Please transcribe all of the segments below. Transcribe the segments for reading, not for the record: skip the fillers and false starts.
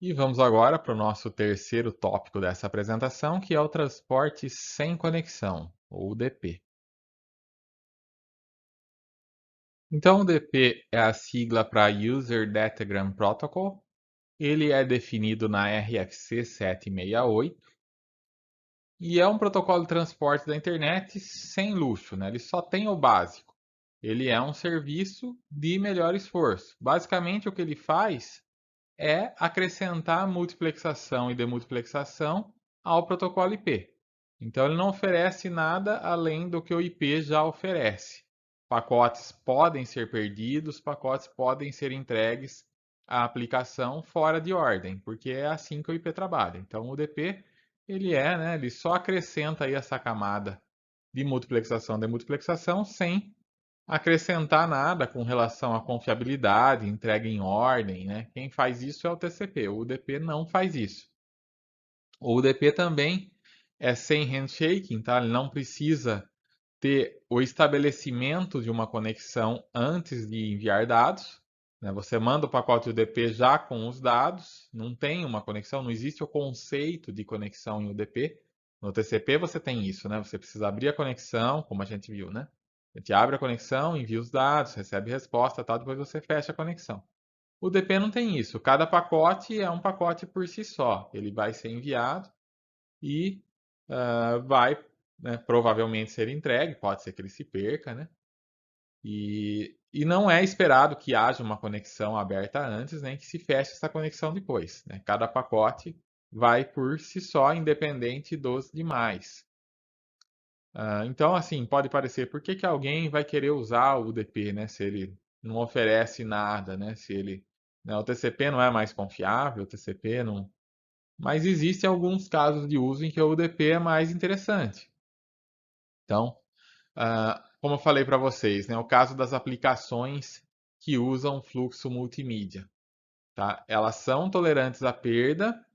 E vamos agora para o nosso terceiro tópico dessa apresentação, que é o transporte sem conexão, ou UDP. Então, o UDP é a sigla para User Datagram Protocol. Ele é definido na RFC 768 e é um protocolo de transporte da internet sem luxo, né? Ele só tem o básico. Ele é um serviço de melhor esforço. Basicamente, o que ele faz é acrescentar multiplexação e demultiplexação ao protocolo IP. Então, ele não oferece nada além do que o IP já oferece. Pacotes podem ser perdidos, pacotes podem ser entregues à aplicação fora de ordem, porque é assim que o IP trabalha. Então, o DP ele só acrescenta aí essa camada de multiplexação e demultiplexação sem acrescentar nada com relação à confiabilidade, entrega em ordem, né? Quem faz isso é o TCP, o UDP não faz isso. O UDP também é sem handshaking, tá? Ele não precisa ter o estabelecimento de uma conexão antes de enviar dados, né? Você manda o pacote UDP já com os dados, não tem uma conexão, não existe o conceito de conexão em UDP. No TCP você tem isso, né? Você precisa abrir a conexão, como a gente viu, né? A gente abre a conexão, envia os dados, recebe resposta, tal, depois você fecha a conexão. O UDP não tem isso. Cada pacote é um pacote por si só. Ele vai ser enviado e vai, né, provavelmente ser entregue, pode ser que ele se perca, né? E não é esperado que haja uma conexão aberta antes, nem que se feche essa conexão depois, né? Cada pacote vai por si só, independente dos demais. Então, assim, pode parecer, por que que alguém vai querer usar o UDP, né? Se ele não oferece nada, né? Se ele, né, o TCP não é mais confiável, o TCP não. Mas existem alguns casos de uso em que o UDP é mais interessante. Então, como eu falei para vocês, né, o caso das aplicações que usam fluxo multimídia, tá? Elas são tolerantes à perda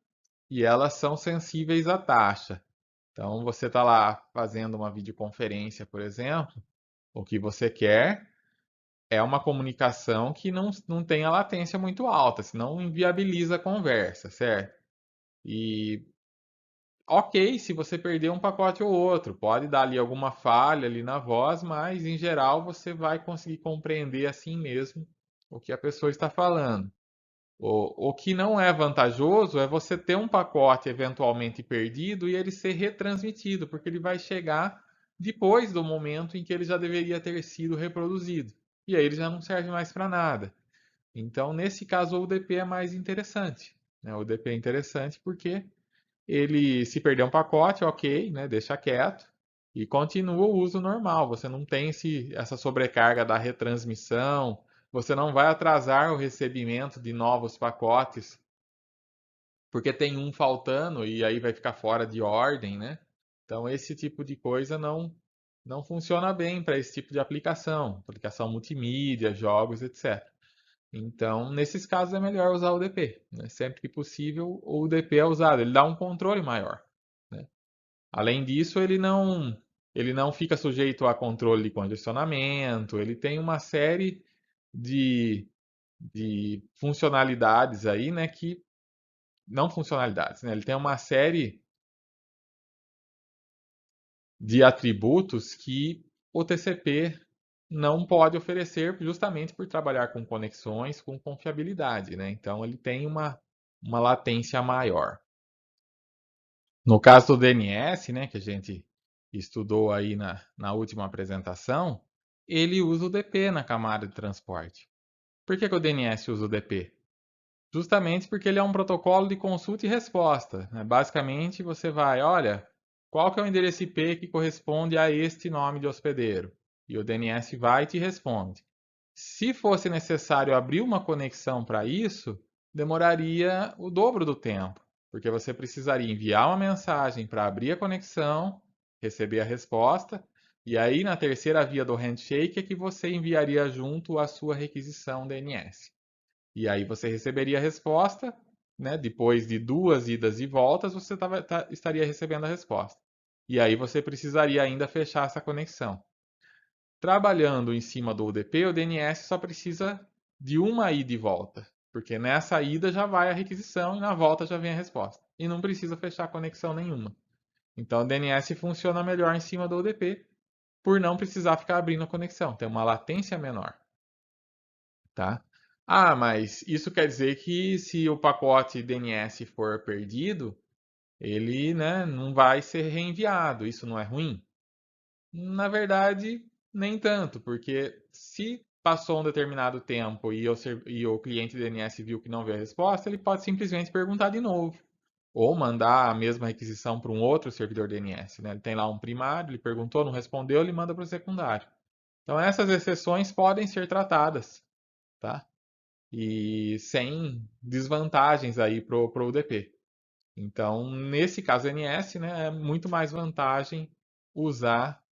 e elas são sensíveis à taxa. Então, você está lá fazendo uma videoconferência, por exemplo, o que você quer é uma comunicação que não tenha latência muito alta, senão inviabiliza a conversa, certo? E ok, se você perder um pacote ou outro, pode dar ali alguma falha ali na voz, mas em geral você vai conseguir compreender assim mesmo o que a pessoa está falando. O que não é vantajoso é você ter um pacote eventualmente perdido e ele ser retransmitido, porque ele vai chegar depois do momento em que ele já deveria ter sido reproduzido. E aí ele já não serve mais para nada. Então, nesse caso, o UDP é mais interessante, né? O UDP é interessante porque ele, se perder um pacote, ok, né? Deixa quieto e continua o uso normal. Você não tem essa sobrecarga da retransmissão, você não vai atrasar o recebimento de novos pacotes, porque tem um faltando e aí vai ficar fora de ordem, né? Então esse tipo de coisa não funciona bem para esse tipo de aplicação multimídia, jogos, etc. Então, nesses casos é melhor usar o DP, né? Sempre que possível, o UDP é usado, ele dá um controle maior, né? Além disso, ele não fica sujeito a controle de congestionamento, ele tem uma série de, de funcionalidades aí, né, que não funcionalidades, né? Ele tem uma série de atributos que o TCP não pode oferecer justamente por trabalhar com conexões com confiabilidade, né? Então ele tem uma latência maior. No caso do DNS, né, que a gente estudou aí na última apresentação, ele usa o DP na camada de transporte. Por que que o DNS usa o DP? Justamente porque ele é um protocolo de consulta e resposta, né? Basicamente, você vai, olha, qual que é o endereço IP que corresponde a este nome de hospedeiro? E o DNS vai e te responde. Se fosse necessário abrir uma conexão para isso, demoraria o dobro do tempo, porque você precisaria enviar uma mensagem para abrir a conexão, receber a resposta, e aí na terceira via do handshake é que você enviaria junto a sua requisição DNS. E aí você receberia a resposta, né? Depois de duas idas e voltas, você estaria recebendo a resposta. E aí você precisaria ainda fechar essa conexão. Trabalhando em cima do UDP, o DNS só precisa de uma ida e volta. porque nessa ida já vai a requisição e na volta já vem a resposta. E não precisa fechar conexão nenhuma. Então o DNS funciona melhor em cima do UDP por não precisar ficar abrindo a conexão, tem uma latência menor, tá? Ah, mas isso quer dizer que se o pacote DNS for perdido, ele, né, não vai ser reenviado. Isso não é ruim? Na verdade, nem tanto, porque se passou um determinado tempo e o cliente DNS viu que não veio a resposta, ele pode simplesmente perguntar de novo. Ou mandar a mesma requisição para um outro servidor DNS, né? Ele tem lá um primário, ele perguntou, não respondeu, ele manda para o secundário. Então essas exceções podem ser tratadas, tá? E sem desvantagens aí para o UDP. Então, nesse caso NS, né, é muito mais vantagem usar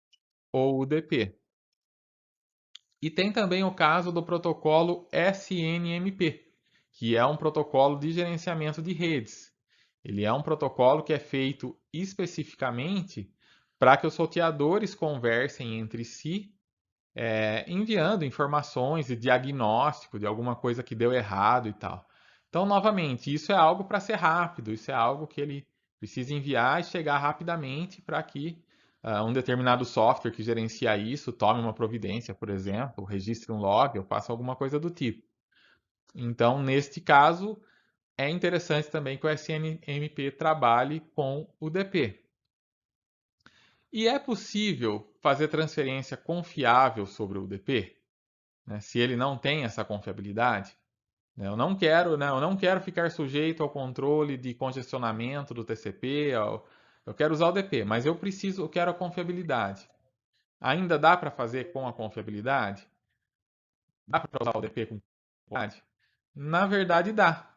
o UDP. E tem também o caso do protocolo SNMP, que é um protocolo de gerenciamento de redes. Ele é um protocolo que é feito especificamente para que os roteadores conversem entre si, enviando informações e diagnóstico de alguma coisa que deu errado e tal. Então, novamente, isso é algo para ser rápido, isso é algo que ele precisa enviar e chegar rapidamente para que um determinado software que gerencia isso tome uma providência, por exemplo, registre um log ou faça alguma coisa do tipo. Então, neste caso, é interessante também que o SNMP trabalhe com o DP. E é possível fazer transferência confiável sobre o UDP, né, se ele não tem essa confiabilidade? Né? Eu não quero ficar sujeito ao controle de congestionamento do TCP, eu quero usar o DP, mas eu quero a confiabilidade. Ainda dá para fazer com a confiabilidade? Dá para usar o DP com confiabilidade? Na verdade, dá.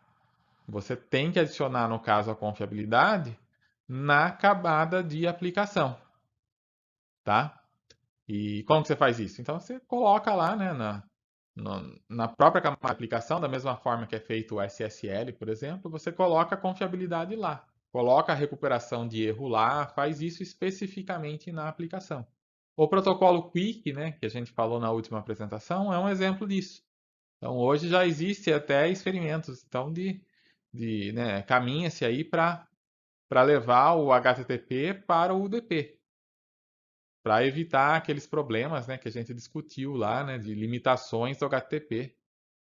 Você tem que adicionar, no caso, a confiabilidade na camada de aplicação, tá? E como que você faz isso? Então você coloca lá, né, na própria camada de aplicação, da mesma forma que é feito o SSL, por exemplo, você coloca a confiabilidade lá. Coloca a recuperação de erro lá, faz isso especificamente na aplicação. O protocolo Quick, né, que a gente falou na última apresentação, é um exemplo disso. Então hoje já existe até experimentos, então né, caminha-se aí para levar o HTTP para o UDP, para evitar aqueles problemas, né, que a gente discutiu lá, né, de limitações do HTTP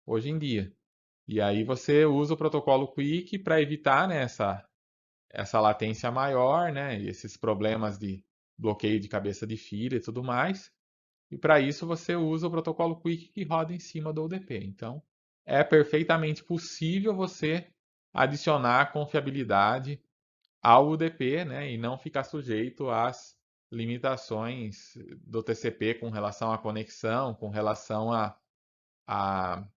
hoje em dia. E aí você usa o protocolo Quick para evitar, né, essa latência maior, né, e esses problemas de bloqueio de cabeça de fila e tudo mais. E para isso você usa o protocolo Quick que roda em cima do UDP. Então, é perfeitamente possível você adicionar confiabilidade ao UDP, né, e não ficar sujeito às limitações do TCP com relação à conexão, com relação a, a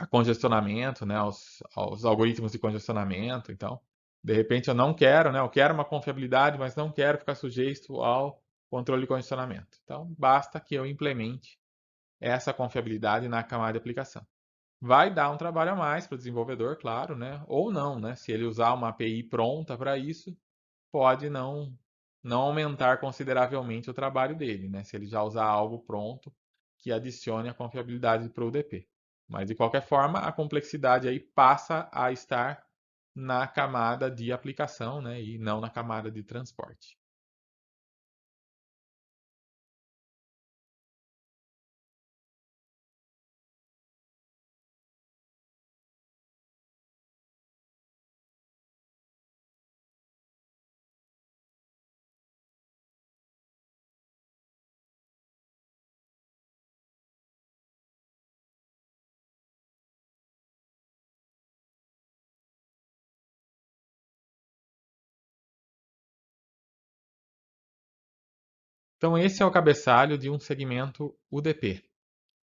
congestionamento, né, aos algoritmos de congestionamento. Então, de repente eu não quero, né, eu quero uma confiabilidade, mas não quero ficar sujeito ao controle de congestionamento. Então, basta que eu implemente essa confiabilidade na camada de aplicação. Vai dar um trabalho a mais para o desenvolvedor, claro, né? Ou não, né? Se ele usar uma API pronta para isso, pode não aumentar consideravelmente o trabalho dele, né? Se ele já usar algo pronto que adicione a confiabilidade para o UDP. Mas de qualquer forma, a complexidade aí passa a estar na camada de aplicação, né? E não na camada de transporte. Então esse é o cabeçalho de um segmento UDP,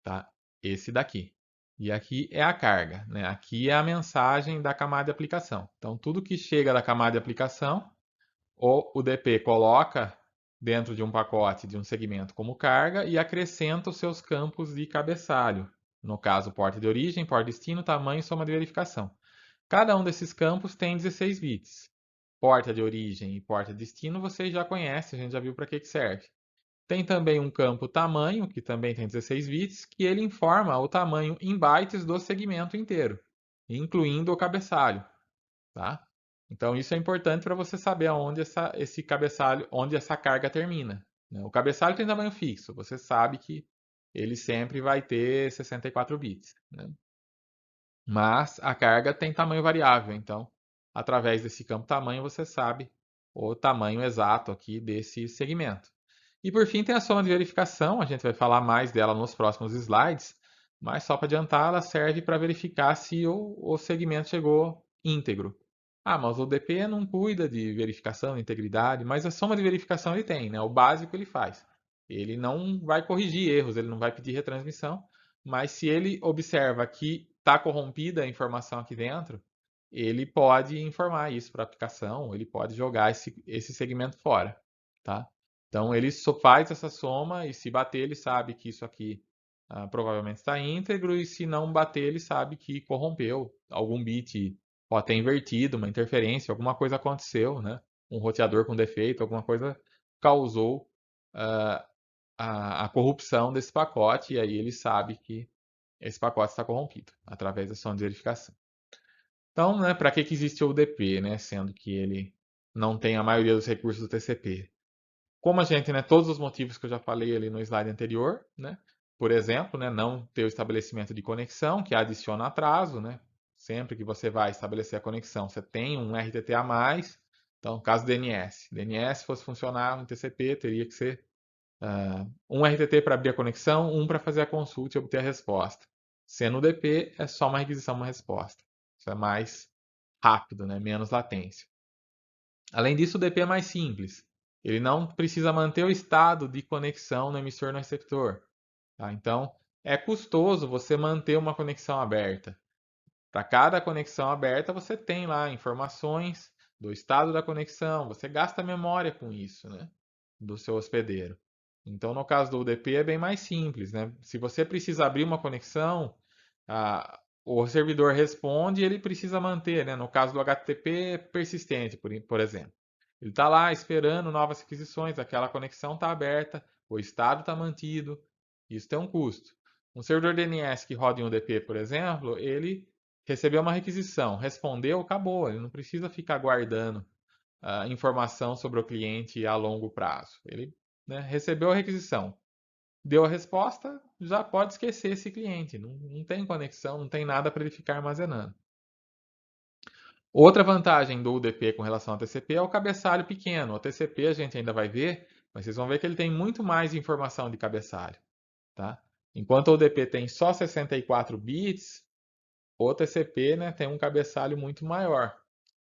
tá? Esse daqui. E aqui é a carga, né? Aqui é a mensagem da camada de aplicação. Então tudo que chega da camada de aplicação, o UDP coloca dentro de um pacote de um segmento como carga e acrescenta os seus campos de cabeçalho. No caso, porta de origem, porta de destino, tamanho e soma de verificação. Cada um desses campos tem 16 bits. Porta de origem e porta de destino vocês já conhecem, a gente já viu para que serve. Tem também um campo tamanho, que também tem 16 bits, que ele informa o tamanho em bytes do segmento inteiro. incluindo o cabeçalho, tá? Então isso é importante para você saber aonde esse cabeçalho, onde essa carga termina, né? O cabeçalho tem tamanho fixo, você sabe que ele sempre vai ter 64 bits, né? Mas a carga tem tamanho variável, então através desse campo tamanho você sabe o tamanho exato aqui desse segmento. E por fim tem a soma de verificação, a gente vai falar mais dela nos próximos slides, mas só para adiantar, ela serve para verificar se o segmento chegou íntegro. Ah, mas o DP não cuida de verificação, de integridade, mas a soma de verificação ele tem, né? O básico ele faz. Ele não vai corrigir erros, ele não vai pedir retransmissão, mas se ele observa que está corrompida a informação aqui dentro, ele pode informar isso para a aplicação, ele pode jogar esse segmento fora, tá? Então ele só faz essa soma e se bater ele sabe que isso aqui provavelmente está íntegro e se não bater ele sabe que corrompeu, algum bit pode ter invertido, uma interferência, alguma coisa aconteceu, né? Um roteador com defeito, alguma coisa causou uh, a corrupção desse pacote e aí ele sabe que esse pacote está corrompido através da soma de verificação. Então, né, para que existe o UDP, né, sendo que ele não tem a maioria dos recursos do TCP? Como a gente, né, todos os motivos que eu já falei ali no slide anterior, né, por exemplo, né, não ter o estabelecimento de conexão, que adiciona atraso, né, sempre que você vai estabelecer a conexão, você tem um RTT a mais, então, caso DNS. DNS fosse funcionar no TCP, teria que ser um RTT para abrir a conexão, um para fazer a consulta e obter a resposta. Sendo o DP, é só uma requisição, uma resposta. Isso é mais rápido, né? Menos latência. Além disso, o DP é mais simples. Ele não precisa manter o estado de conexão no emissor e no receptor. Tá? Então, é custoso você manter uma conexão aberta. Para cada conexão aberta, você tem lá informações do estado da conexão, você gasta memória com isso, né? Do seu hospedeiro. Então, no caso do UDP é bem mais simples, né? Se você precisa abrir uma conexão, o servidor responde e ele precisa manter, né? No caso do HTTP persistente, por exemplo. Ele está lá esperando novas requisições, aquela conexão está aberta, o estado está mantido, isso tem um custo. Um servidor DNS que roda em UDP, por exemplo, ele recebeu uma requisição, respondeu, acabou, ele não precisa ficar guardando informação sobre o cliente a longo prazo. Ele, né, recebeu a requisição, deu a resposta, já pode esquecer esse cliente. Não tem conexão, não tem nada para ele ficar armazenando. Outra vantagem do UDP com relação ao TCP é o cabeçalho pequeno. O TCP a gente ainda vai ver, mas vocês vão ver que ele tem muito mais informação de cabeçalho. Tá? Enquanto o UDP tem só 64 bits, o TCP, né, tem um cabeçalho muito maior.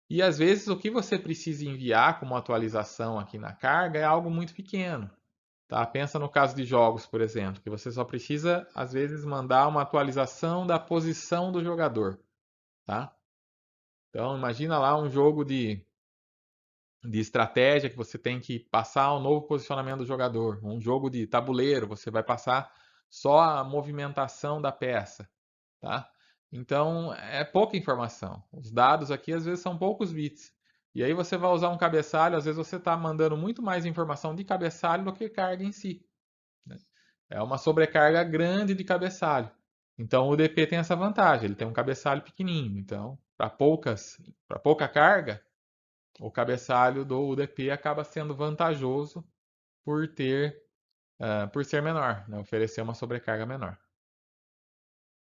E às vezes o que você precisa enviar como atualização aqui na carga é algo muito pequeno. Tá? Pensa no caso de jogos, por exemplo, que você só precisa às vezes mandar uma atualização da posição do jogador. Tá? Então imagina lá um jogo de estratégia que você tem que passar o novo posicionamento do jogador. Um jogo de tabuleiro, você vai passar só a movimentação da peça. Tá? Então é pouca informação. Os dados aqui às vezes são poucos bits. E aí você vai usar um cabeçalho, às vezes você está mandando muito mais informação de cabeçalho do que carga em si. Né? É uma sobrecarga grande de cabeçalho. Então o DP tem essa vantagem, ele tem um cabeçalho pequenininho. Então, para pouca carga, o cabeçalho do UDP acaba sendo vantajoso por ser menor, né? Oferecer uma sobrecarga menor.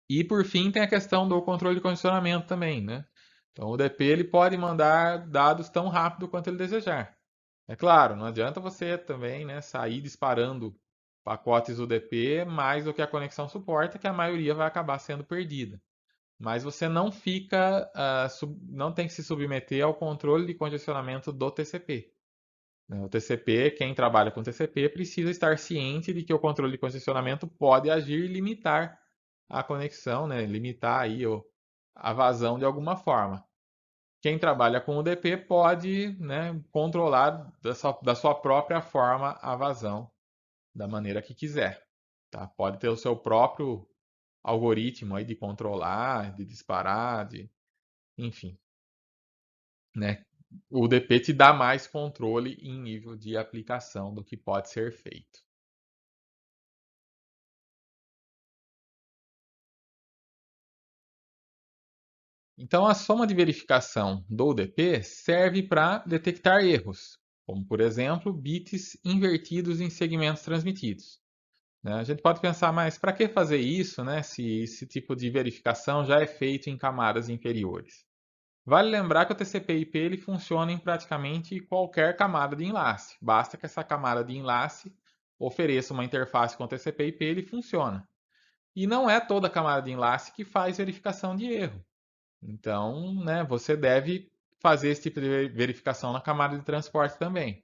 E por fim tem a questão do controle de condicionamento também, né? Então o DP ele pode mandar dados tão rápido quanto ele desejar. É claro, não adianta você também, né, sair disparando pacotes UDP mais do que a conexão suporta, que a maioria vai acabar sendo perdida. Mas você não fica, não tem que se submeter ao controle de congestionamento do TCP. O TCP, quem trabalha com TCP, precisa estar ciente de que o controle de congestionamento pode agir e limitar a conexão, né? Limitar aí a vazão de alguma forma. Quem trabalha com UDP pode, né, controlar da sua própria forma a vazão da maneira que quiser. Tá? Pode ter o seu próprio algoritmo aí de controlar, de disparar, enfim. Né? O UDP te dá mais controle em nível de aplicação do que pode ser feito. Então, a soma de verificação do UDP serve para detectar erros, como, por exemplo, bits invertidos em segmentos transmitidos. Né? A gente pode pensar, mas para que fazer isso, né, se esse tipo de verificação já é feito em camadas inferiores? Vale lembrar que o TCP/IP ele funciona em praticamente qualquer camada de enlace. Basta que essa camada de enlace ofereça uma interface com o TCP/IP, ele funciona. E não é toda camada de enlace que faz verificação de erro. Então, né, você deve fazer esse tipo de verificação na camada de transporte também.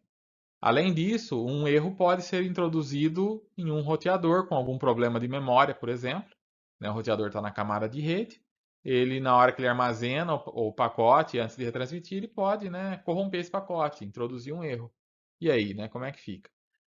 Além disso, um erro pode ser introduzido em um roteador com algum problema de memória, por exemplo. Né, o roteador está na camada de rede. Ele, na hora que ele armazena o pacote, antes de retransmitir, ele pode, né, corromper esse pacote, introduzir um erro. E aí, né, como é que fica?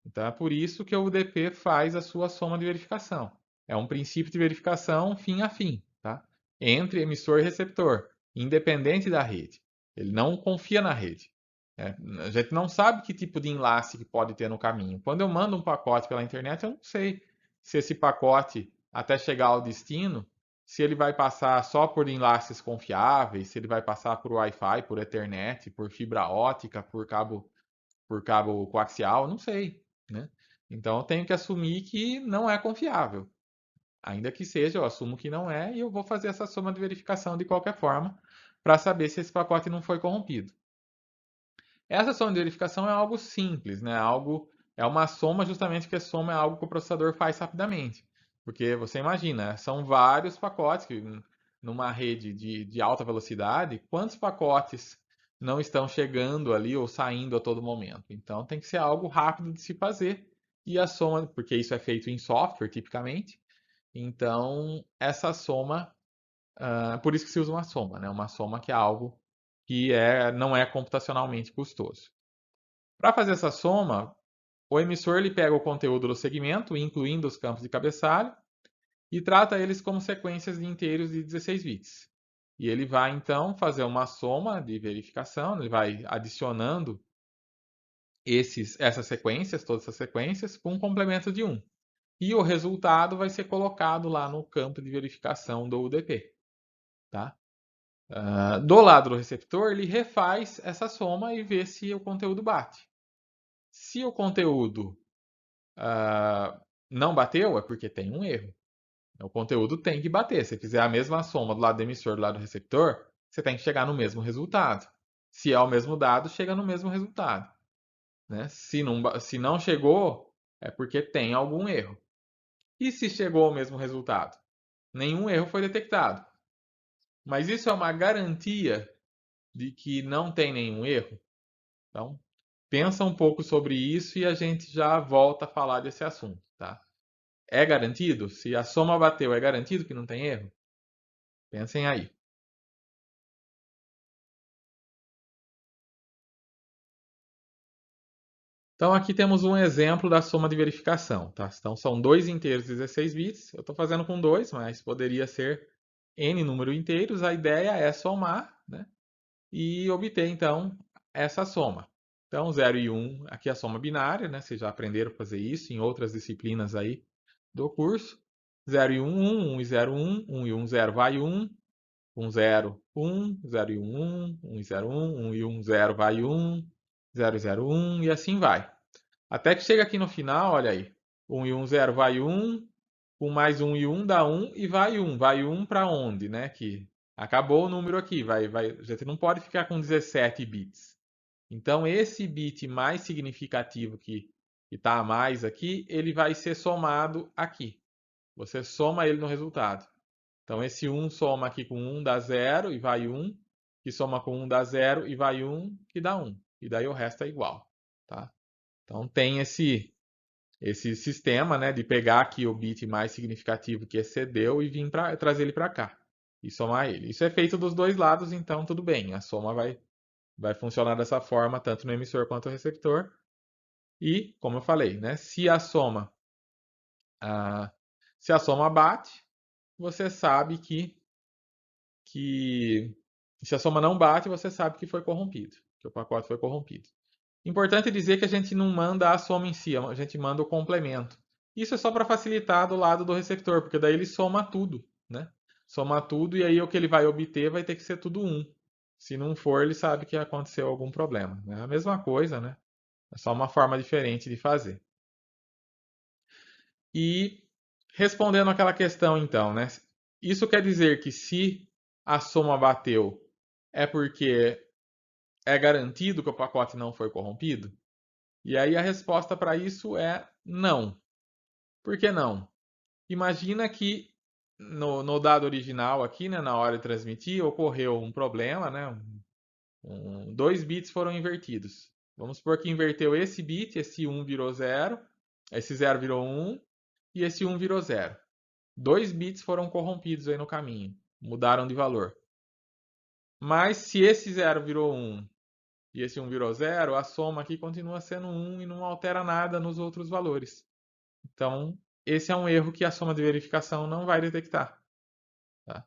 Então, é por isso que o UDP faz a sua soma de verificação. É um princípio de verificação fim a fim, tá? Entre emissor e receptor, independente da rede. Ele não confia na rede. A gente não sabe que tipo de enlace que pode ter no caminho. Quando eu mando um pacote pela internet, eu não sei se esse pacote, até chegar ao destino, se ele vai passar só por enlaces confiáveis, se ele vai passar por Wi-Fi, por Ethernet, por fibra ótica, por cabo coaxial, não sei, né? Então eu tenho que assumir que não é confiável. Ainda que seja, eu assumo que não é e eu vou fazer essa soma de verificação de qualquer forma para saber se esse pacote não foi corrompido. Essa soma de verificação é algo simples, né? É uma soma justamente porque soma é algo que o processador faz rapidamente. Porque você imagina, são vários pacotes que numa rede de alta velocidade, quantos pacotes não estão chegando ali ou saindo a todo momento? Então tem que ser algo rápido de se fazer. E a soma, porque isso é feito em software tipicamente, então essa soma, por isso que se usa uma soma, né? Uma soma que é algo que não é computacionalmente custoso. Para fazer essa soma, o emissor ele pega o conteúdo do segmento, incluindo os campos de cabeçalho, e trata eles como sequências de inteiros de 16 bits. E ele vai então fazer uma soma de verificação, ele vai adicionando essas sequências, todas essas sequências, com um complemento de 1. E o resultado vai ser colocado lá no campo de verificação do UDP. Tá? Do lado do receptor, ele refaz essa soma e vê se o conteúdo bate. Se o conteúdo não bateu, é porque tem um erro. O conteúdo tem que bater. Se fizer a mesma soma do lado do emissor e do lado do receptor, você tem que chegar no mesmo resultado. Se é o mesmo dado, chega no mesmo resultado. Né? Se não chegou, é porque tem algum erro. E se chegou ao mesmo resultado? Nenhum erro foi detectado. Mas isso é uma garantia de que não tem nenhum erro? Então, pensa um pouco sobre isso e a gente já volta a falar desse assunto, tá? É garantido? Se a soma bateu, é garantido que não tem erro? Pensem aí. Então aqui temos um exemplo da soma de verificação, tá? Então são dois inteiros de 16 bits. Eu estou fazendo com dois, mas poderia ser n número inteiros. A ideia é somar, né? E obter então essa soma. Então 0 e 1, aqui é a soma binária, né? Vocês já aprenderam a fazer isso em outras disciplinas aí do curso. 0 e 1, 1, 1 e 0, 1, 1 e 1, 0 vai 1, 1, 0, 1, 0 e 1, 1, 1 e 0, 1, 1 e 1, 0 vai 1, 0 e 0, 1 e assim vai. Até que chega aqui no final, olha aí. 1 e 1, 0 vai 1, 1 mais 1 e 1 dá 1 e vai 1. Vai 1 para onde, né? Que acabou o número aqui. A gente não pode ficar com 17 bits. Então, esse bit mais significativo que está a mais aqui, ele vai ser somado aqui. Você soma ele no resultado. Então, esse 1 soma aqui com 1 dá 0 e vai 1. Que soma com 1 dá 0 e vai 1, que dá 1. E daí o resto é igual. Tá? Então, tem esse sistema, né, de pegar aqui o bit mais significativo que excedeu e vir trazer ele para cá e somar ele. Isso é feito dos dois lados, então tudo bem. A soma vai funcionar dessa forma, tanto no emissor quanto no receptor. E, como eu falei, né, ah, se a soma bate, você sabe que se a soma não bate, você sabe que foi corrompido, que o pacote foi corrompido. Importante dizer que a gente não manda a soma em si, a gente manda o complemento. Isso é só para facilitar do lado do receptor, porque daí ele soma tudo, né? soma tudo e aí o que ele vai obter vai ter que ser tudo 1. Se não for, ele sabe que aconteceu algum problema. É a mesma coisa, né? É só uma forma diferente de fazer. E respondendo aquela questão, então, né? Isso quer dizer que se a soma bateu, é porque é garantido que o pacote não foi corrompido? E aí a resposta para isso é não. Por que não? Imagina que no dado original aqui, né, na hora de transmitir, ocorreu um problema, né? Dois bits foram invertidos. Vamos supor que inverteu esse bit, esse 1 virou 0, esse 0 virou 1 e esse 1 virou 0. Dois bits foram corrompidos aí no caminho, mudaram de valor. Mas se esse 0 virou 1 e esse 1 virou 0, a soma aqui continua sendo 1 e não altera nada nos outros valores. Então, esse é um erro que a soma de verificação não vai detectar. Tá?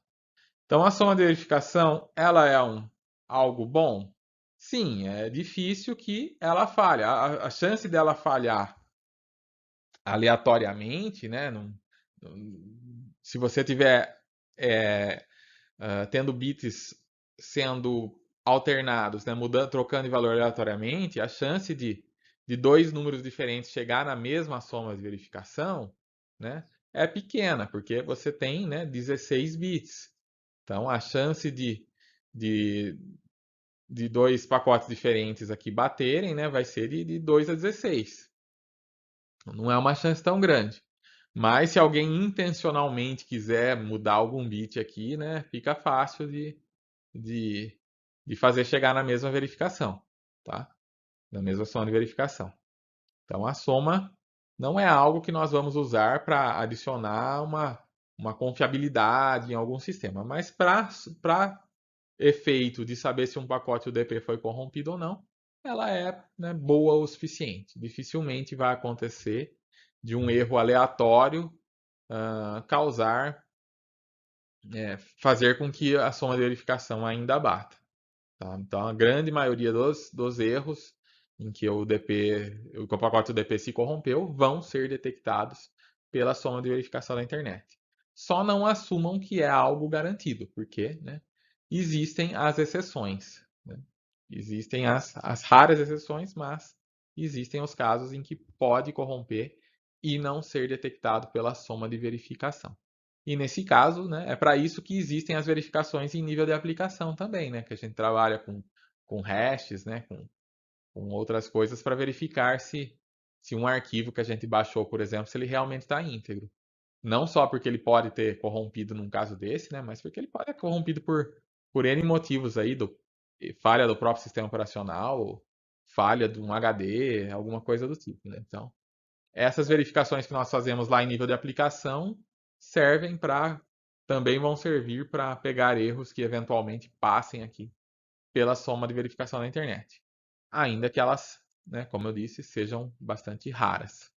Então, a soma de verificação, ela é algo bom? Sim, é difícil que ela falhe. A chance dela falhar aleatoriamente, né? Se você tiver tendo bits sendo alternados, né, mudando, trocando de valor aleatoriamente, a chance de dois números diferentes chegar na mesma soma de verificação, né, é pequena, porque você tem, né, 16 bits. Então, a chance de, de dois pacotes diferentes aqui baterem, né, vai ser de 2 a 16. Não é uma chance tão grande. Mas se alguém intencionalmente quiser mudar algum bit aqui, né, fica fácil de, de fazer chegar na mesma verificação, tá? Na mesma soma de verificação. Então, a soma não é algo que nós vamos usar para adicionar uma confiabilidade em algum sistema, mas para efeito de saber se um pacote UDP foi corrompido ou não, ela é, né, boa o suficiente. Dificilmente vai acontecer de um erro aleatório causar, fazer com que a soma de verificação ainda bata. Tá? Então, a grande maioria dos erros em que o pacote UDP se corrompeu vão ser detectados pela soma de verificação da internet. Só não assumam que é algo garantido, porque, né, existem as exceções. Né? Existem as raras exceções, mas existem os casos em que pode corromper e não ser detectado pela soma de verificação. E nesse caso, né, é para isso que existem as verificações em nível de aplicação também, né, que a gente trabalha com hashes, né, com outras coisas para verificar se um arquivo que a gente baixou, por exemplo, se ele realmente está íntegro. Não só porque ele pode ter corrompido num caso desse, né, mas porque ele pode ter corrompido por N motivos aí, falha do próprio sistema operacional, falha de um HD, alguma coisa do tipo, né? Então, essas verificações que nós fazemos lá em nível de aplicação servem para também vão servir para pegar erros que eventualmente passem aqui pela soma de verificação na internet. Ainda que elas, né, como eu disse, sejam bastante raras.